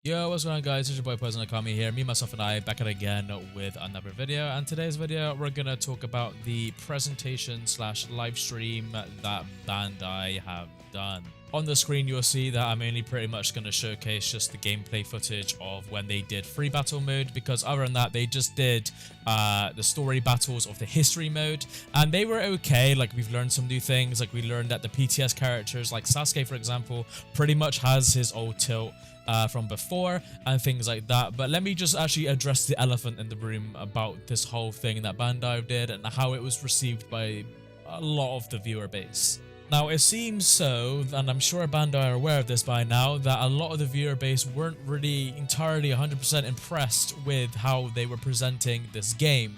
Yo, what's going on, guys? It's your boy Poison Akami here. Me, myself, and I back at again with another video. And today's video, we're gonna talk about the presentation slash live stream that Bandai have done. On the screen, you'll see that I'm only pretty much going to showcase just the gameplay footage of when they did free battle mode, because other than that, they just did the story battles of the history mode, and they were okay. Like, we've learned some new things. Like, we learned that the PTS characters, like Sasuke, for example, pretty much has his old tilt from before and things like that. But let me just actually address the elephant in the room about this whole thing that Bandai did and how it was received by a lot of the viewer base. Now, it seems so, and I'm sure Bandai are aware of this by now, that a lot of the viewer base weren't really entirely 100% impressed with how they were presenting this game.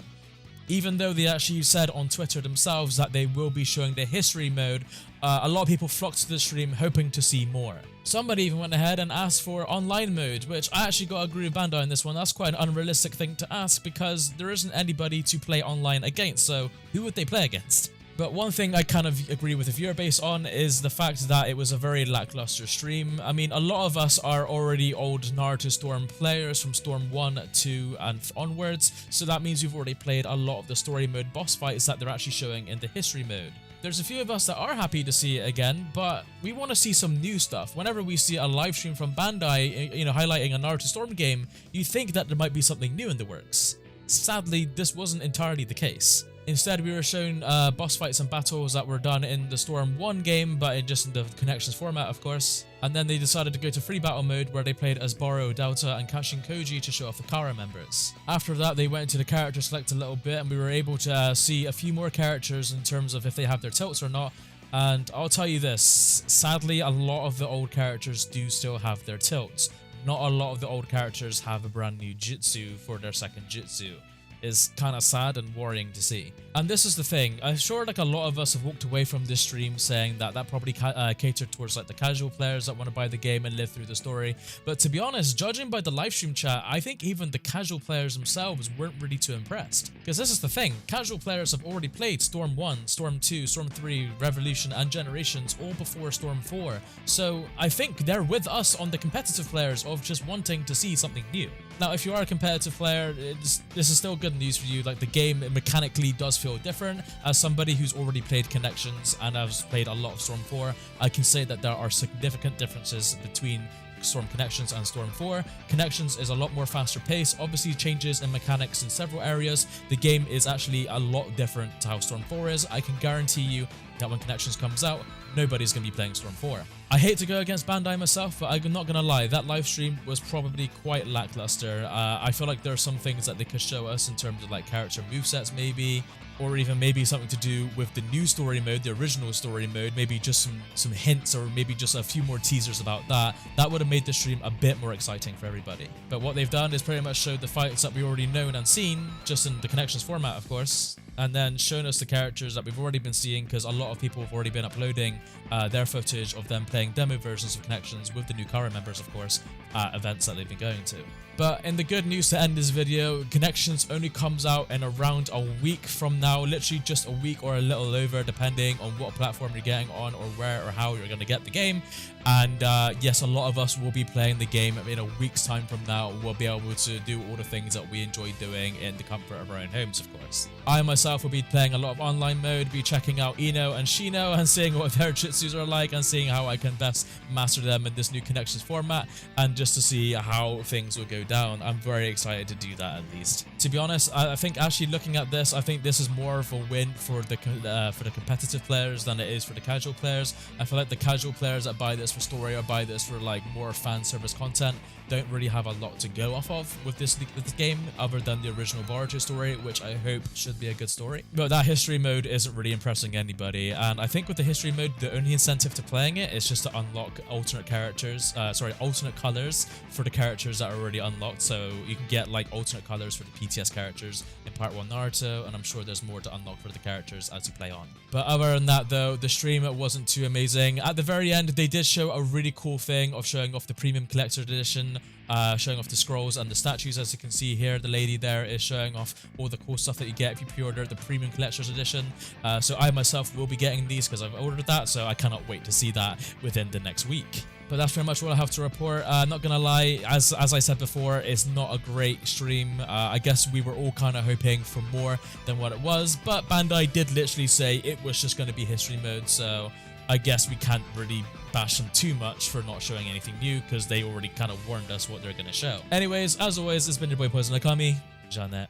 Even though they actually said on Twitter themselves that they will be showing the history mode, a lot of people flocked to the stream hoping to see more. Somebody even went ahead and asked for online mode, which I actually got to agree with Bandai on this one. That's quite an unrealistic thing to ask because there isn't anybody to play online against, so who would they play against? But one thing I kind of agree with the viewer base on is the fact that it was a very lackluster stream. I mean, a lot of us are already old Naruto Storm players from Storm 1, 2 and onwards, so that means we've already played a lot of the story mode boss fights that they're actually showing in the history mode. There's a few of us that are happy to see it again, but we want to see some new stuff. Whenever we see a live stream from Bandai, highlighting a Naruto Storm game, you think that there might be something new in the works. Sadly, this wasn't entirely the case. Instead, we were shown boss fights and battles that were done in the Storm 1 game, but just in the Connections format, of course. And then they decided to go to free battle mode, where they played as Boro, Delta, and Kashin Koji to show off the Kara members. After that, they went into the character select a little bit, and we were able to see a few more characters in terms of if they have their tilts or not. And I'll tell you this, sadly, a lot of the old characters do still have their tilts. Not a lot of the old characters have a brand new Jutsu for their second Jutsu. Is kind of sad and worrying to see. And this is the thing, I'm sure like a lot of us have walked away from this stream saying that probably catered towards like the casual players that want to buy the game and live through the story. But to be honest, judging by the live stream chat, I think even the casual players themselves weren't really too impressed. Because this is the thing, casual players have already played Storm 1, Storm 2, Storm 3, Revolution and Generations all before Storm 4. So I think they're with us on the competitive players of just wanting to see something new. Now, if you are a competitive player, this is still good news for you. Like, the game mechanically does feel different. As somebody who's already played Connections and has played a lot of Storm 4, I can say that there are significant differences between Storm Connections and Storm 4. Connections is a lot more faster paced, obviously changes in mechanics in several areas. The game is actually a lot different to how Storm 4 is. I can guarantee you that when Connections comes out, nobody's going to be playing Storm 4. I hate to go against Bandai myself, but I'm not going to lie, that live stream was probably quite lackluster. I feel like there are some things that they could show us in terms of like character movesets maybe, or even maybe something to do with the new story mode, the original story mode, maybe just some hints or maybe just a few more teasers about that. That would have made the stream a bit more exciting for everybody. But what they've done is pretty much showed the fights that we already known and seen, just in the Connections format, of course, and then shown us the characters that we've already been seeing, because a lot of people have already been uploading their footage of them playing demo versions of Connections with the new Kara members, of course, at events that they've been going to. But in the good news to end this video, Connections only comes out in around a week from now, literally just a week or a little over, depending on what platform you're getting on or where or how you're going to get the game. And yes, a lot of us will be playing the game in a week's time from now. We'll be able to do all the things that we enjoy doing in the comfort of our own homes, of course. I myself will be playing a lot of online mode, be checking out Ino and Shino and seeing what their jutsus are like and seeing how I can best master them in this new Connections format, and just to see how things will go down. I'm very excited to do that, at least. To be honest, I think actually looking at this, I think this is more of a win for the competitive players than it is for the casual players. I feel like the casual players that buy this for story or buy this for like more fan service content don't really have a lot to go off of with this game, other than the original Boruto story, which I hope should be a good story. But that history mode isn't really impressing anybody, and I think with the history mode, the only incentive to playing it is just to unlock alternate colors for the characters that are already unlocked. So you can get like alternate colors for the PTS characters in Part 1 Naruto, and I'm sure there's more to unlock for the characters as you play on. But other than that though, the stream wasn't too amazing. At the very end, they did show a really cool thing of showing off the Premium Collector Edition showing off the scrolls and the statues. As you can see here, the lady there is showing off all the cool stuff that you get if you pre-order the Premium Collector's Edition. So I myself will be getting these because I've ordered that, so I cannot wait to see that within the next week. But that's pretty much what I have to report. Not gonna lie, as I said before, it's not a great stream. I guess we were all kind of hoping for more than what it was, but Bandai did literally say it was just going to be history mode, so I guess we can't really bash them too much for not showing anything new because they already kind of warned us what they're going to show. Anyways, as always, it's been your boy Poison Akami. Janet.